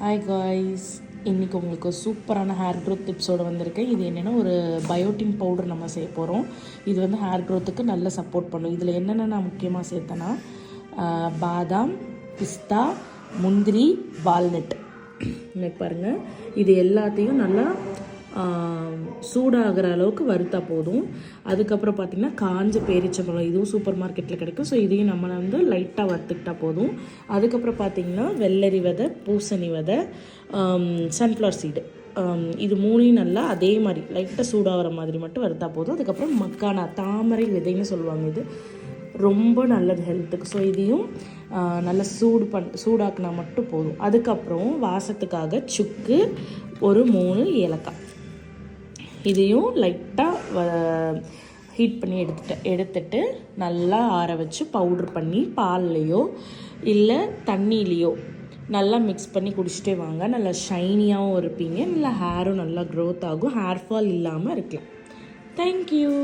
Hi guys, இன்றைக்கி உங்களுக்கு சூப்பரான ஹேர் க்ரோத் டிப்ஸோடு வந்திருக்கேன். இது என்னென்னா ஒரு பயோட்டின் பவுடர் நம்ம செய்ய போகிறோம். இது வந்து ஹேர் க்ரோத்துக்கு நல்ல சப்போர்ட் பண்ணும். இதில் என்னென்ன நான் முக்கியமாக சேர்த்தேன்னா பாதாம், பிஸ்தா, முந்திரி, வால்நட் பாருங்கள். இது எல்லாத்தையும் நல்லா சூடாகிற அளவுக்கு வறுத்தா போதும். அதுக்கப்புறம் பார்த்திங்கன்னா காஞ்ச பேரிச்சம்பழம், இதுவும் சூப்பர் மார்க்கெட்டில் கிடைக்கும். ஸோ இதையும் நம்ம வந்து லைட்டாக வறுத்துக்கிட்டா போதும். அதுக்கப்புறம் பார்த்திங்கன்னா வெள்ளரி விதை, பூசணி விதை, சன்ஃப்ளவர் சீடு, இது மூணையும் நல்லா அதே மாதிரி லைட்டாக சூடாகிற மாதிரி மட்டும் வறுத்தா போதும். அதுக்கப்புறம் மக்கானா, தாமரை விதைன்னு சொல்லுவாங்க. இது ரொம்ப நல்லது ஹெல்த்துக்கு. ஸோ இதையும் நல்லா சூடாக்குனா மட்டும் போதும். அதுக்கப்புறம் வாசத்துக்காக சுக்கு, ஒரு 3 ஏலக்காய், இதையும் லைட்டாக ஹீட் பண்ணி எடுத்துட்டு நல்லா ஆற வச்சு பவுட்ரு பண்ணி பால்லையோ இல்லை தண்ணியிலையோ நல்லா மிக்ஸ் பண்ணி குடிச்சிட்டே வாங்க. நல்லா ஷைனியாகவும் இருப்பீங்க, நல்லா ஹேரும் நல்லா க்ரோத் ஆகும், ஹேர் ஃபால் இல்லாமல் இருக்கலாம். தேங்க்யூ.